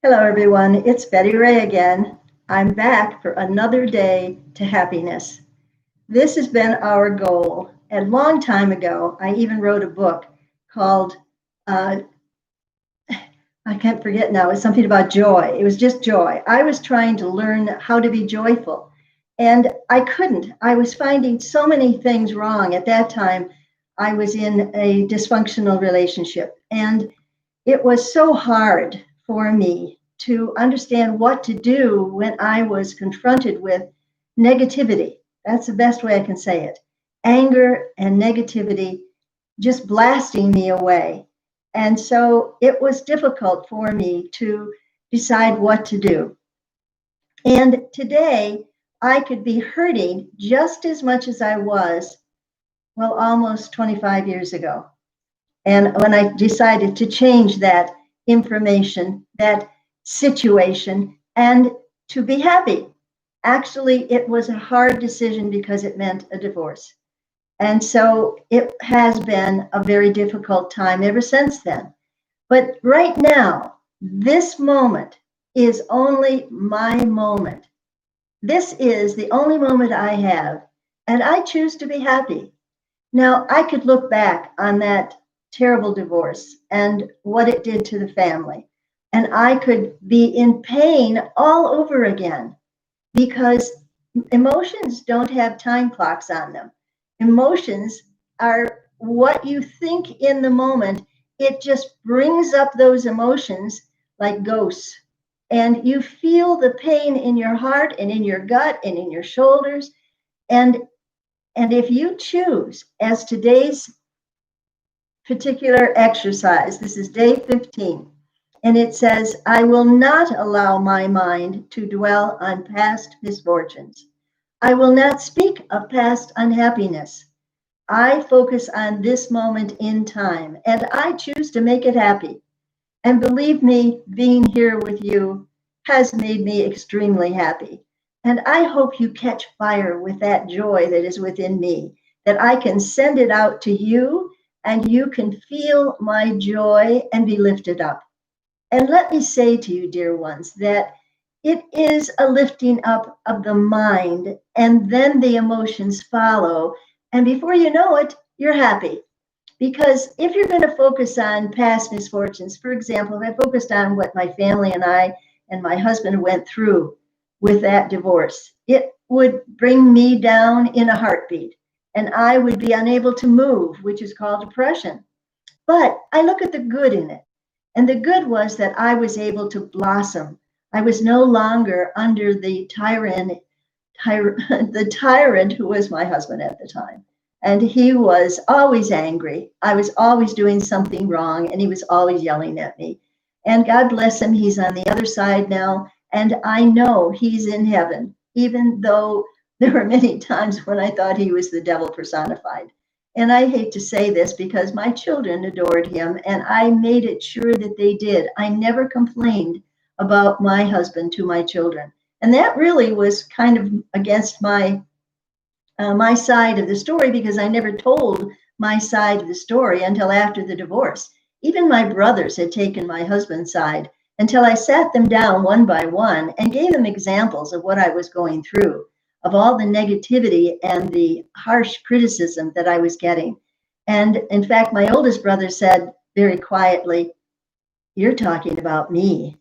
Hello, everyone. It's Betty Ray again. I'm back for another day to happiness. This has been our goal. A long time ago, I even wrote a book called, uh, I can't forget now, it's something about joy. It was just joy. I was trying to learn how to be joyful, and I couldn't. I was finding so many things wrong. At that time, I was in a dysfunctional relationship, and it was so hard for me to understand what to do when I was confronted with negativity. That's the best way I can say it. Anger and negativity just blasting me away. And so it was difficult for me to decide what to do. And today, I could be hurting just as much as I was, well, almost 25 years ago. And when I decided to change that information, that situation, and to be happy, actually, it was a hard decision because it meant a divorce. And so it has been a very difficult time ever since then. But right now, this moment is only my moment. This is the only moment I have, and I choose to be happy. Now, I could look back on that terrible divorce and what it did to the family, and I could be in pain all over again because emotions don't have time clocks on them. Emotions are what you think in the moment. It just brings up those emotions like ghosts. And you feel the pain in your heart and in your gut and in your shoulders. And and if you choose, as today's particular exercise, this is day 15, and it says, I will not allow my mind to dwell on past misfortunes. I will not speak of past unhappiness. I focus on this moment in time, and I choose to make it happy. And believe me, being here with you has made me extremely happy. And I hope you catch fire with that joy that is within me, that I can send it out to you and you can feel my joy and be lifted up. And let me say to you, dear ones, that it is a lifting up of the mind, and then the emotions follow. And before you know it, you're happy. Because if you're going to focus on past misfortunes, for example, if I focused on what my family and I and my husband went through with that divorce, it would bring me down in a heartbeat and I would be unable to move, which is called depression. But I look at the good in it. And the good was that I was able to blossom. I was no longer under the the tyrant who was my husband at the time. And he was always angry. I was always doing something wrong, and he was always yelling at me. And God bless him, he's on the other side now. And I know he's in heaven, even though there were many times when I thought he was the devil personified. And I hate to say this because my children adored him, and I made it sure that they did. I never complained about my husband to my children. And that really was kind of against my side of the story because I never told my side of the story until after the divorce. Even my brothers had taken my husband's side until I sat them down one by one and gave them examples of what I was going through, of all the negativity and the harsh criticism that I was getting. And in fact, my oldest brother said very quietly, You're talking about me.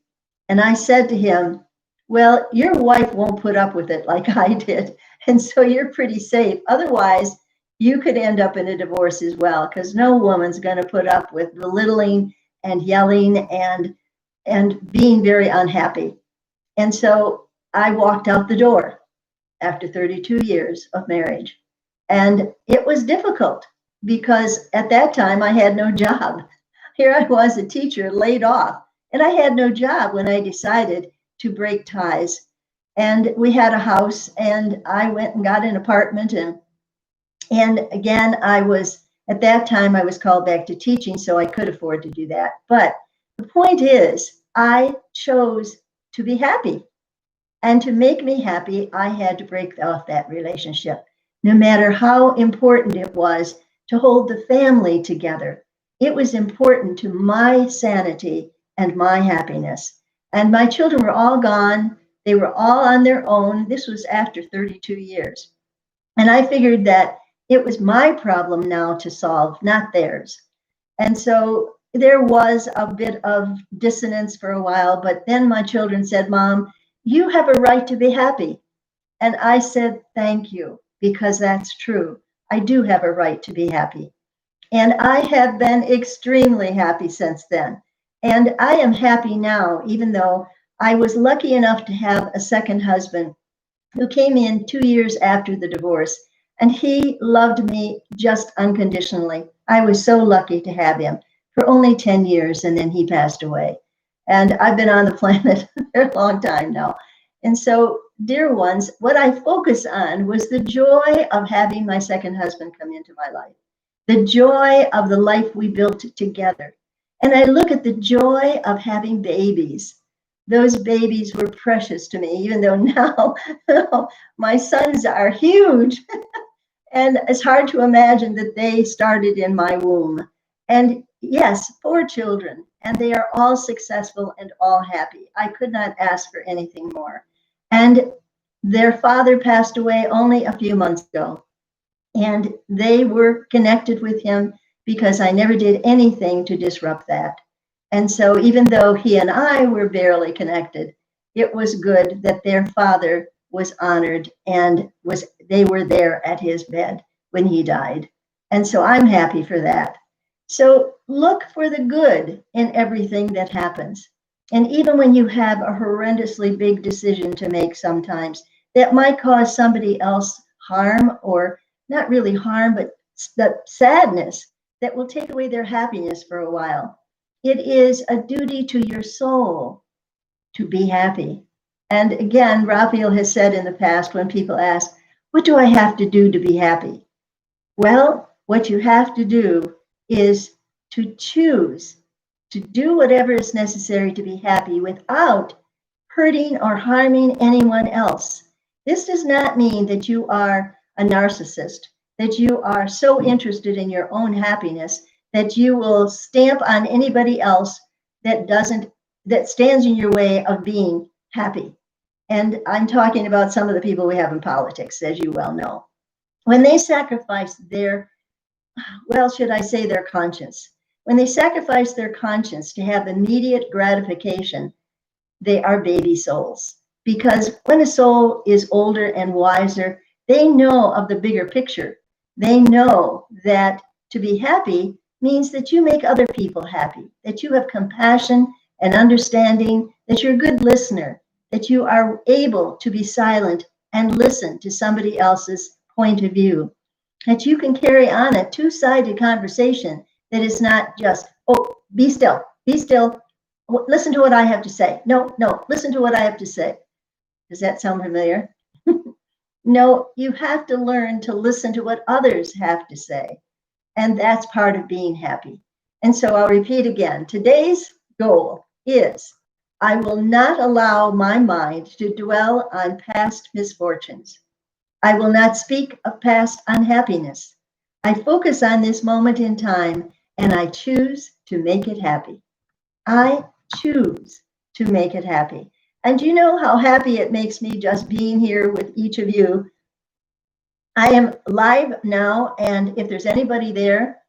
And I said to him, Well, your wife won't put up with it like I did. And so you're pretty safe. Otherwise, you could end up in a divorce as well, because no woman's going to put up with belittling and yelling and being very unhappy. And so I walked out the door after 32 years of marriage. And it was difficult because at that time I had no job. Here I was, a teacher laid off, and I had no job when I decided to break ties. And we had a house, and I went and got an apartment. And again, I was at that time I was called back to teaching, so I could afford to do that. But the point is, I chose to be happy. And to make me happy, I had to break off that relationship, no matter how important it was to hold the family together. It was important to my sanity and my happiness. And my children were all gone. They were all on their own. This was after 32 years. And I figured that it was my problem now to solve, not theirs. And so there was a bit of dissonance for a while, but then my children said, Mom, you have a right to be happy. And I said, thank you, because that's true. I do have a right to be happy. And I have been extremely happy since then. And I am happy now, even though I was lucky enough to have a second husband who came in 2 years after the divorce. And he loved me just unconditionally. I was so lucky to have him for only 10 years, and then he passed away. And I've been on the planet for a long time now. And so, dear ones, what I focus on was the joy of having my second husband come into my life, the joy of the life we built together. And I look at the joy of having babies. Those babies were precious to me, even though now my sons are huge. And it's hard to imagine that they started in my womb. And yes, 4 children, and they are all successful and all happy. I could not ask for anything more. And their father passed away only a few months ago. And they were connected with him because I never did anything to disrupt that. And so even though he and I were barely connected, it was good that their father was honored and they were there at his bed when he died. And so I'm happy for that. So look for the good in everything that happens. And even when you have a horrendously big decision to make sometimes that might cause somebody else harm, or not really harm, but the sadness that will take away their happiness for a while. It is a duty to your soul to be happy. And again, Raphael has said in the past when people ask, what do I have to do to be happy? Well, what you have to do is to choose to do whatever is necessary to be happy without hurting or harming anyone else. This does not mean that you are a narcissist, that you are so interested in your own happiness that you will stamp on anybody else that stands in your way of being happy. And I'm talking about some of the people we have in politics, as you well know. When they sacrifice their, well, should I say their conscience? When they sacrifice their conscience to have immediate gratification, they are baby souls. Because when a soul is older and wiser, they know of the bigger picture. They know that to be happy means that you make other people happy, that you have compassion and understanding, that you're a good listener, that you are able to be silent and listen to somebody else's point of view, that you can carry on a two-sided conversation that is not just, oh, be still, listen to what I have to say. No, listen to what I have to say. Does that sound familiar? No, you have to learn to listen to what others have to say. And that's part of being happy. And so I'll repeat again, today's goal is I will not allow my mind to dwell on past misfortunes. I will not speak of past unhappiness. I focus on this moment in time and I choose to make it happy. I choose to make it happy. And you know how happy it makes me just being here with each of you. I am live now, and if there's anybody there,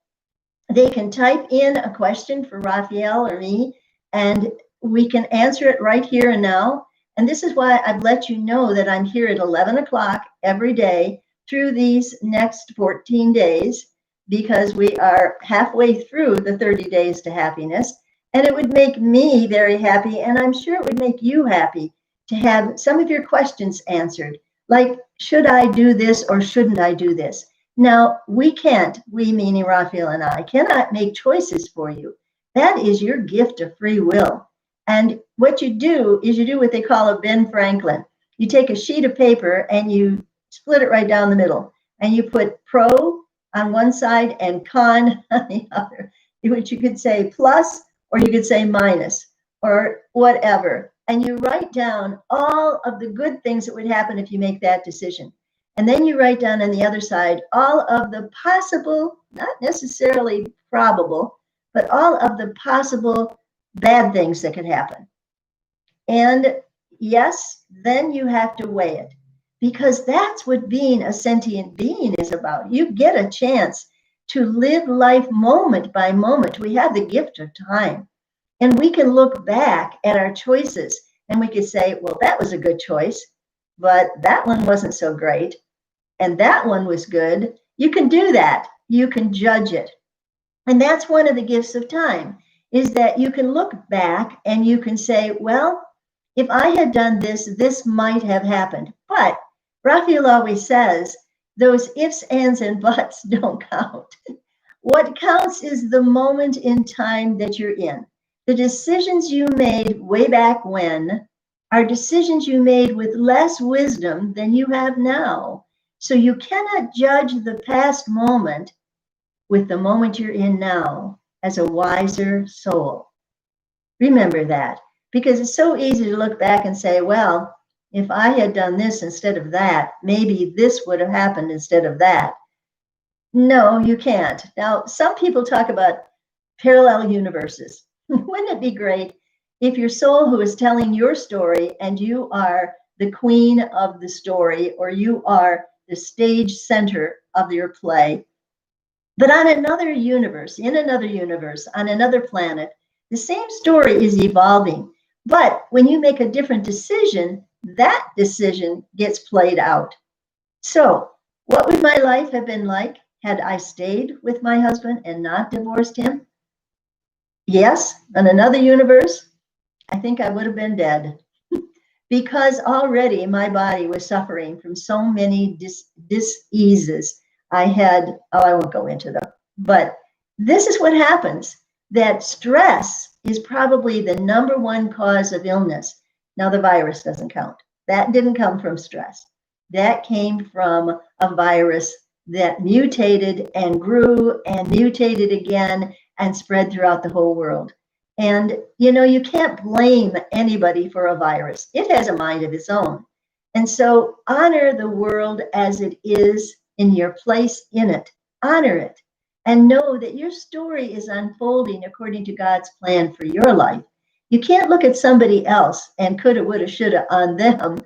they can type in a question for Raphael or me, and we can answer it right here and now. And this is why I've let you know that I'm here at 11 o'clock every day through these next 14 days, because we are halfway through the 30 days to happiness. And it would make me very happy, and I'm sure it would make you happy to have some of your questions answered. Like, should I do this or shouldn't I do this? Now, we meaning Raphael and I, cannot make choices for you. That is your gift of free will. And what you do is you do what they call a Ben Franklin. You take a sheet of paper and you split it right down the middle. And you put pro on one side and con on the other, which you could say plus, or you could say minus, or whatever. And you write down all of the good things that would happen if you make that decision. And then you write down on the other side all of the possible, not necessarily probable, but all of the possible bad things that could happen. And yes, then you have to weigh it, because that's what being a sentient being is about. You get a chance to live life moment by moment. We have the gift of time, and we can look back at our choices and we can say, well, that was a good choice, but that one wasn't so great. And that one was good. You can do that. You can judge it. And that's one of the gifts of time, is that you can look back and you can say, well, if I had done this, this might have happened. But Raphael always says those ifs, ands, and buts don't count. What counts is the moment in time that you're in. The decisions you made way back when are decisions you made with less wisdom than you have now. So you cannot judge the past moment with the moment you're in now as a wiser soul. Remember that, because it's so easy to look back and say, well, if I had done this instead of that, maybe this would have happened instead of that. No, you can't. Now, some people talk about parallel universes. Wouldn't it be great if your soul who is telling your story and you are the queen of the story, or you are the stage center of your play, but on another universe, in another universe, on another planet, the same story is evolving. But when you make a different decision, that decision gets played out. So, what would my life have been like had I stayed with my husband and not divorced him? Yes, in another universe, I think I would have been dead, because already my body was suffering from so many diseases. I had, oh, I won't go into them, but this is what happens, that stress is probably the number one cause of illness. Now, the virus doesn't count. That didn't come from stress. That came from a virus that mutated and grew and mutated again and spread throughout the whole world. And, you know, you can't blame anybody for a virus. It has a mind of its own. And so honor the world as it is in your place in it. Honor it. And know that your story is unfolding according to God's plan for your life. You can't look at somebody else and coulda, woulda, shoulda on them.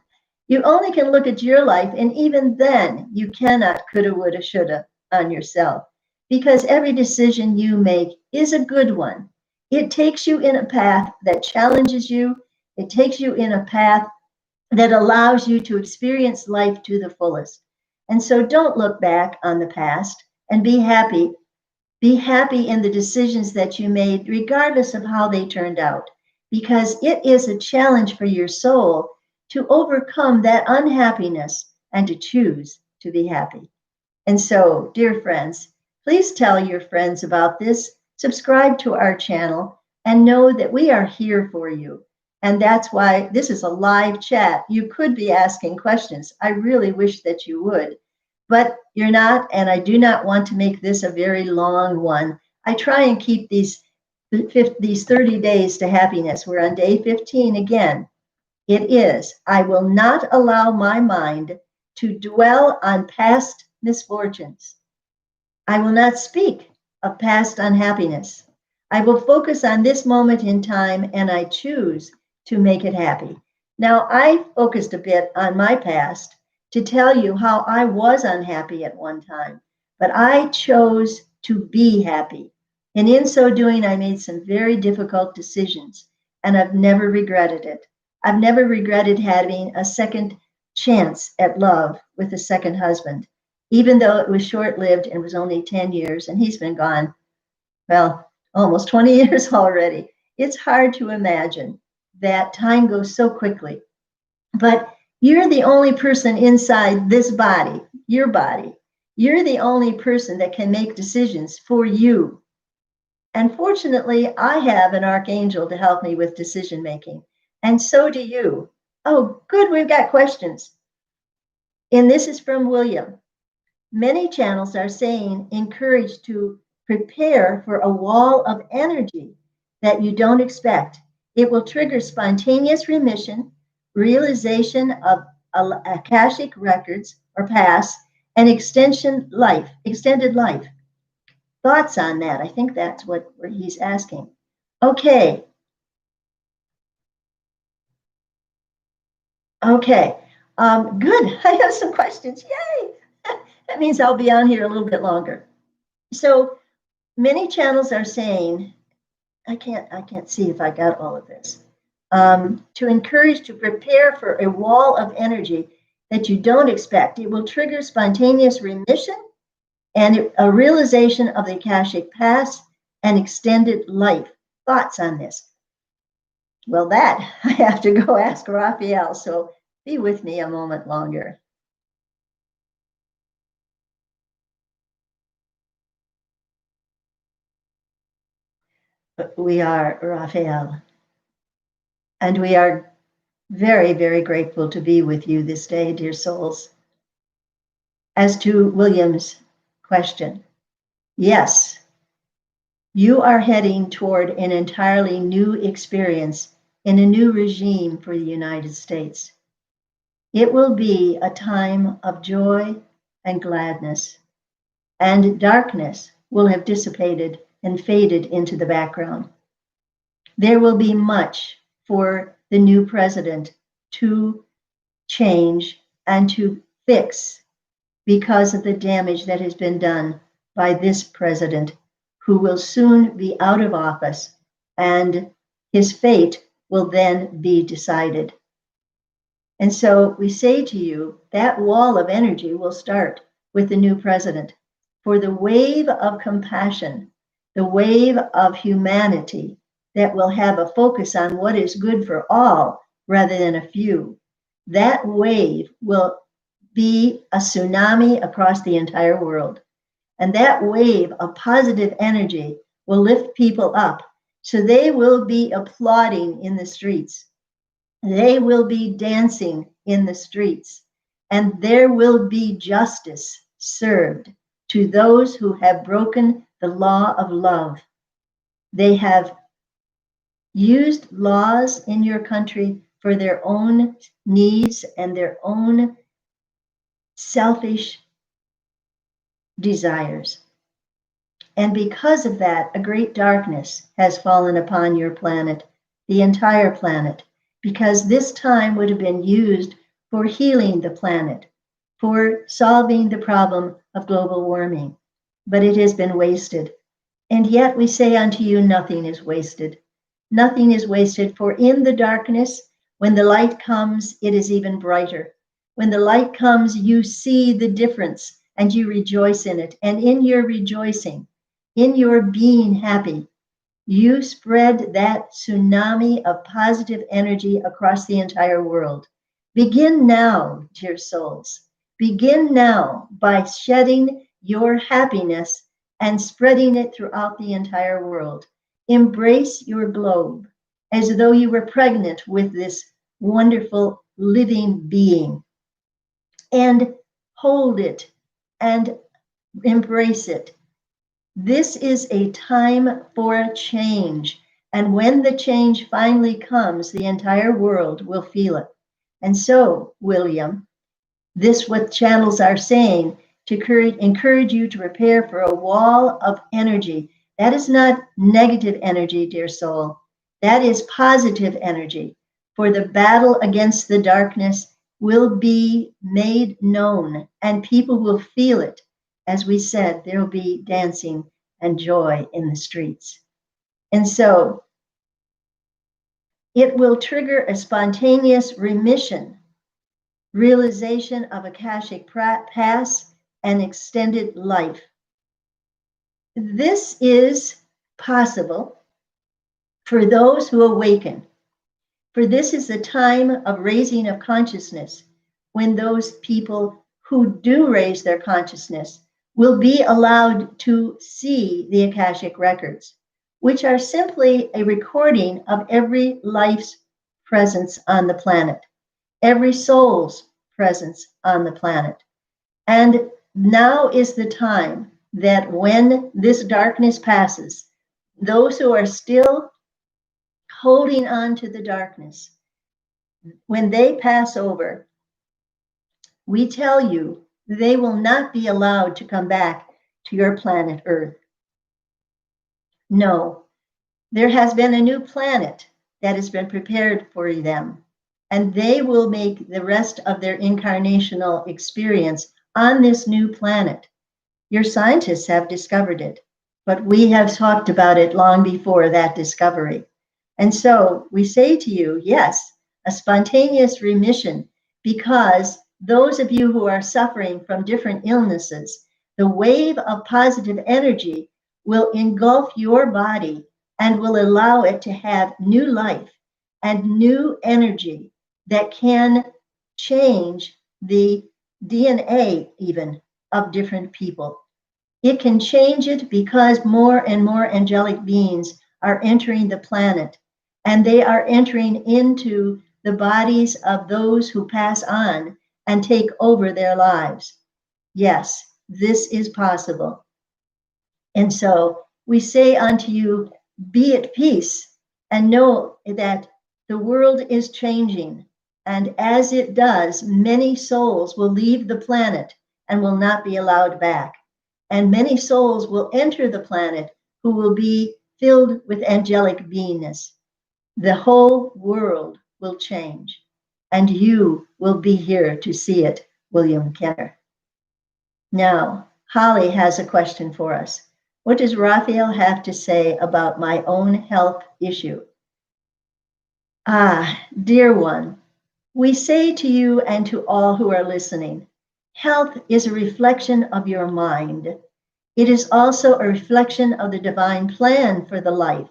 You only can look at your life, and even then, you cannot coulda, woulda, shoulda on yourself, because every decision you make is a good one. It takes you in a path that challenges you. It takes you in a path that allows you to experience life to the fullest. And so don't look back on the past, and be happy. Be happy in the decisions that you made, regardless of how they turned out, because it is a challenge for your soul to overcome that unhappiness and to choose to be happy. And so, dear friends, please tell your friends about this, subscribe to our channel, and know that we are here for you. And that's why this is a live chat. You could be asking questions. I really wish that you would, but you're not, and I do not want to make this a very long one. I try and keep these 30 days to happiness. We're on day 15 again. It is, I will not allow my mind to dwell on past misfortunes. I will not speak of past unhappiness. I will focus on this moment in time, and I choose to make it happy. Now, I focused a bit on my past to tell you how I was unhappy at one time, but I chose to be happy. And in so doing, I made some very difficult decisions, and I've never regretted it. I've never regretted having a second chance at love with a second husband, even though it was short-lived and was only 10 years, and he's been gone, well, almost 20 years already. It's hard to imagine that time goes so quickly. But you're the only person inside this body, your body. You're the only person that can make decisions for you. And fortunately, I have an archangel to help me with decision making. And so do you. Oh, good, we've got questions. And this is from William. Many channels are saying encouraged to prepare for a wall of energy that you don't expect. It will trigger spontaneous remission, realization of Akashic records or past, and extended life. Thoughts on that? I think that's what he's asking. Okay. Okay, good. I have some questions. Yay! That means I'll be on here a little bit longer. So many channels are saying, I can't see if I got all of this. To encourage to prepare for a wall of energy that you don't expect. It will trigger spontaneous remission and a realization of the Akashic past and extended life. Thoughts on this? Well, that I have to go ask Raphael. So be with me a moment longer. We are Raphael, and we are very, very grateful to be with you this day, dear souls. As to William's question, yes, you are heading toward an entirely new experience in a new regime for the United States. It will be a time of joy and gladness, and darkness will have dissipated and faded into the background. There will be much for the new president to change and to fix because of the damage that has been done by this president, who will soon be out of office, and his fate will then be decided. And so we say to you that wall of energy will start with the new president. For the wave of compassion, the wave of humanity that will have a focus on what is good for all rather than a few, that wave will be a tsunami across the entire world. And that wave of positive energy will lift people up. So they will be applauding in the streets. They will be dancing in the streets. And there will be justice served to those who have broken the law of love. They have used laws in your country for their own needs and their own selfish desires. And because of that, a great darkness has fallen upon your planet, the entire planet, because this time would have been used for healing the planet, for solving the problem of global warming. But it has been wasted. And yet we say unto you, nothing is wasted. Nothing is wasted, for in the darkness, when the light comes, it is even brighter. When the light comes, you see the difference and you rejoice in it. And in your rejoicing, in your being happy, you spread that tsunami of positive energy across the entire world. Begin now, dear souls. Begin now by shedding your happiness and spreading it throughout the entire world. Embrace your globe as though you were pregnant with this wonderful living being, and hold it and embrace it. This is a time for change. And when the change finally comes, the entire world will feel it. And so, William, this what channels are saying to encourage you to prepare for a wall of energy. That is not negative energy, dear soul. That is positive energy. For the battle against the darkness will be made known, and people will feel it. As we said, there will be dancing and joy in the streets. And so it will trigger a spontaneous remission, realization of Akashic past, and extended life. This is possible for those who awaken. For this is the time of raising of consciousness, when those people who do raise their consciousness will be allowed to see the Akashic records, which are simply a recording of every life's presence on the planet, every soul's presence on the planet. And now is the time that when this darkness passes, those who are still holding on to the darkness, when they pass over, we tell you they will not be allowed to come back to your planet Earth. No, there has been a new planet that has been prepared for them. and they will make the rest of their incarnational experience on this new planet. Your scientists have discovered it, but we have talked about it long before that discovery. And so we say to you, yes, a spontaneous remission, because those of you who are suffering from different illnesses, the wave of positive energy will engulf your body and will allow it to have new life and new energy that can change the DNA even of different people. It can change it because more and more angelic beings are entering the planet, and they are entering into the bodies of those who pass on and take over their lives. Yes, this is possible. And so we say unto you, be at peace and know that the world is changing. And as it does, many souls will leave the planet and will not be allowed back. And many souls will enter the planet who will be filled with angelic beingness. The whole world will change, and you will be here to see it, William Kenner. Now, Holly has a question for us. What does Raphael have to say about my own health issue? Ah, dear one, we say to you and to all who are listening, health is a reflection of your mind. It is also a reflection of the divine plan for the life.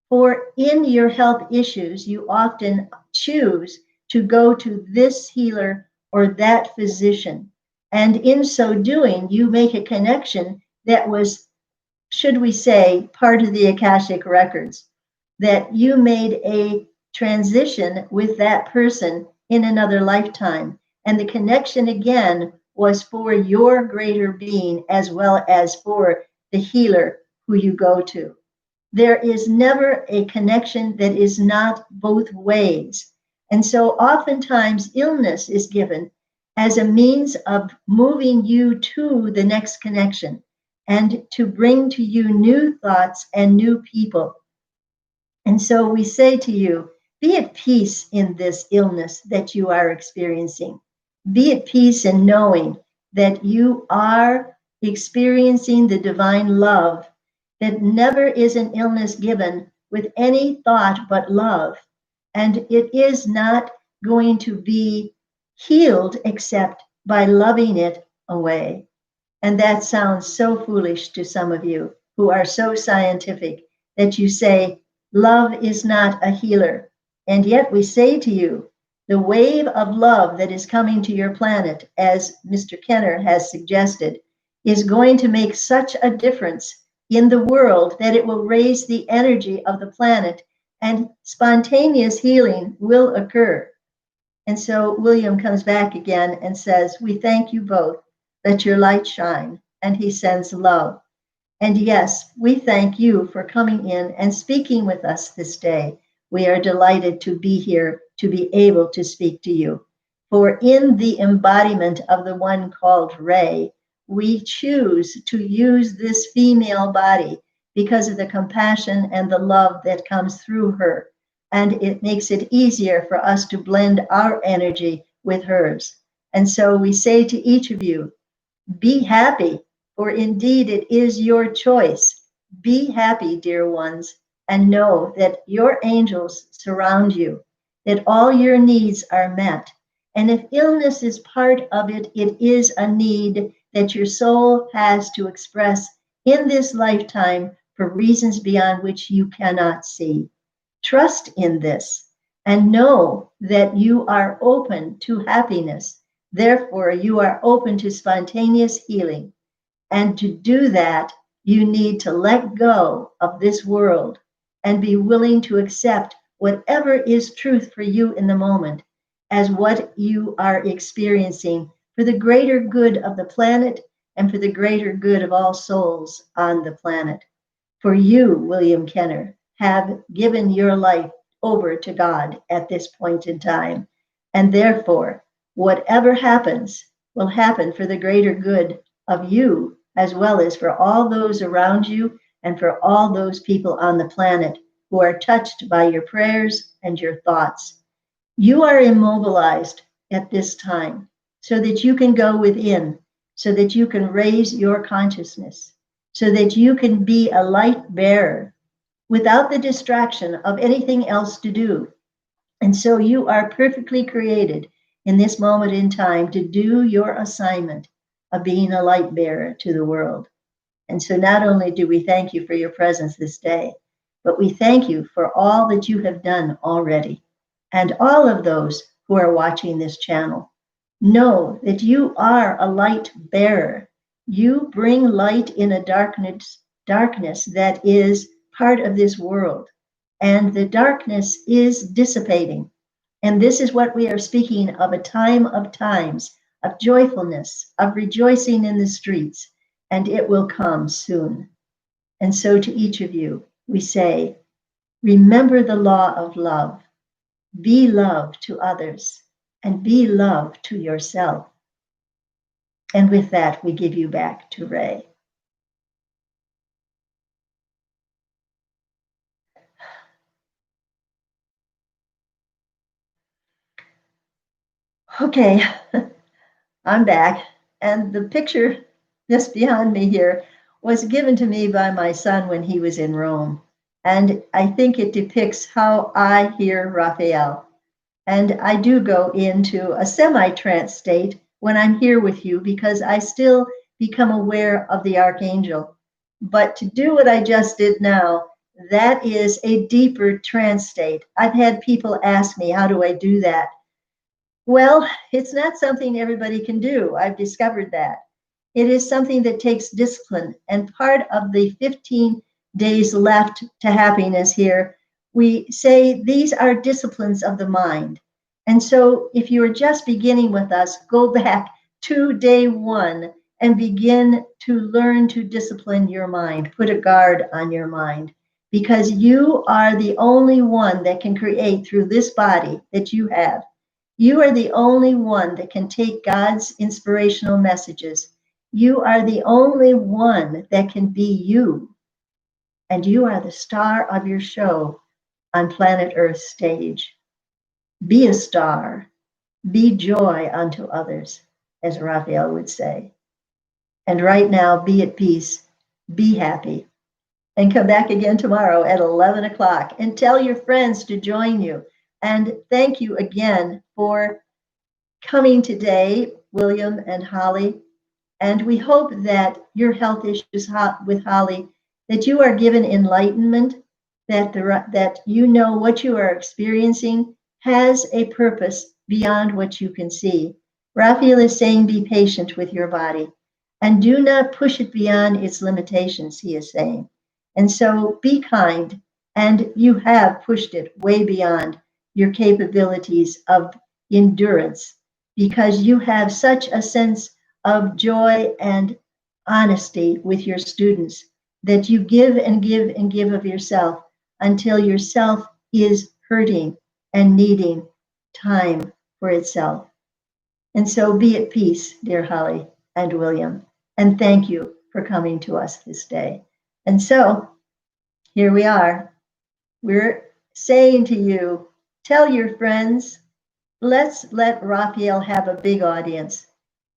For in your health issues, you often choose to go to this healer or that physician. And in so doing, you make a connection that was, should we say, part of the Akashic records, that you made a transition with that person in another lifetime. And the connection again was for your greater being as well as for the healer who you go to. There is never a connection that is not both ways. And so oftentimes illness is given as a means of moving you to the next connection and to bring to you new thoughts and new people. And so we say to you, be at peace in this illness that you are experiencing. Be at peace in knowing that you are experiencing the divine love, that never is an illness given with any thought but love. And it is not going to be healed except by loving it away. And that sounds so foolish to some of you who are so scientific that you say, love is not a healer. And yet we say to you, the wave of love that is coming to your planet, as Mr. Kenner has suggested, is going to make such a difference in the world that it will raise the energy of the planet and spontaneous healing will occur. And so William comes back again and says, we thank you both. Let your light shine. And he sends love. And yes, we thank you for coming in and speaking with us this day. We are delighted to be here to be able to speak to you. For in the embodiment of the one called Ray, we choose to use this female body because of the compassion and the love that comes through her. And it makes it easier for us to blend our energy with hers. And so we say to each of you, be happy, for indeed it is your choice. Be happy, dear ones, and know that your angels surround you, that all your needs are met. And if illness is part of it, it is a need that your soul has to express in this lifetime for reasons beyond which you cannot see. Trust in this and know that you are open to happiness. Therefore, you are open to spontaneous healing. And to do that, you need to let go of this world and be willing to accept whatever is truth for you in the moment as what you are experiencing for the greater good of the planet and for the greater good of all souls on the planet. For you, William Kenner, have given your life over to God at this point in time. And therefore, whatever happens will happen for the greater good of you, as well as for all those around you and for all those people on the planet who are touched by your prayers and your thoughts. You are immobilized at this time so that you can go within, so that you can raise your consciousness, so that you can be a light bearer without the distraction of anything else to do. And so you are perfectly created in this moment in time to do your assignment of being a light bearer to the world. And so not only do we thank you for your presence this day, but we thank you for all that you have done already. And all of those who are watching this channel know that you are a light bearer. You bring light in a darkness that is part of this world. And the darkness is dissipating. And this is what we are speaking of, a time of times, of joyfulness, of rejoicing in the streets, and it will come soon. And so to each of you, we say, remember the law of love. Be love to others and be love to yourself. And with that, we give you back to Ray. Okay, I'm back. And the picture just behind me here was given to me by my son when he was in Rome. And I think it depicts how I hear Raphael. And I do go into a semi-trance state when I'm here with you because I still become aware of the archangel. But to do what I just did now, that is a deeper trance state. I've had people ask me, how do I do that? Well, it's not something everybody can do. I've discovered that. It is something that takes discipline. And part of the 15 days left to happiness here, we say these are disciplines of the mind. And so if you are just beginning with us, go back to day one and begin to learn to discipline your mind, put a guard on your mind, because you are the only one that can create through this body that you have. You are the only one that can take God's inspirational messages. You are the only one that can be you. And you are the star of your show on planet Earth's stage. Be a star. Be joy unto others, as Raphael would say. And right now, be at peace. Be happy. And come back again tomorrow at 11 o'clock and tell your friends to join you. And thank you again for coming today, William and Holly. And we hope that your health issues with Holly, that you are given enlightenment, that you know what you are experiencing has a purpose beyond what you can see. Raphael is saying, be patient with your body and do not push it beyond its limitations, he is saying. And so be kind, and you have pushed it way beyond your capabilities of endurance because you have such a sense of joy and honesty with your students that you give and give and give of yourself until yourself is hurting and needing time for itself. And so be at peace, dear Holly and William, and thank you for coming to us this day. And so here we are. We're saying to you, tell your friends, let's let Raphael have a big audience.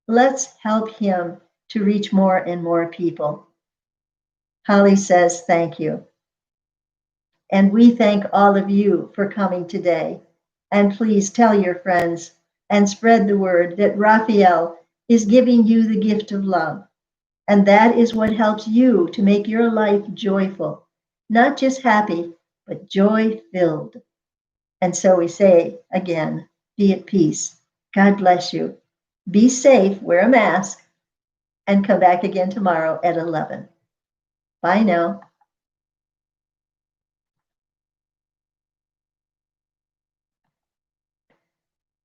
Let's help him to reach more and more people. Holly says, thank you. And we thank all of you for coming today. And please tell your friends and spread the word that Raphael is giving you the gift of love. And that is what helps you to make your life joyful, not just happy, but joy-filled. And so we say again, be at peace. God bless you. Be safe, wear a mask, and come back again tomorrow at 11. Bye now.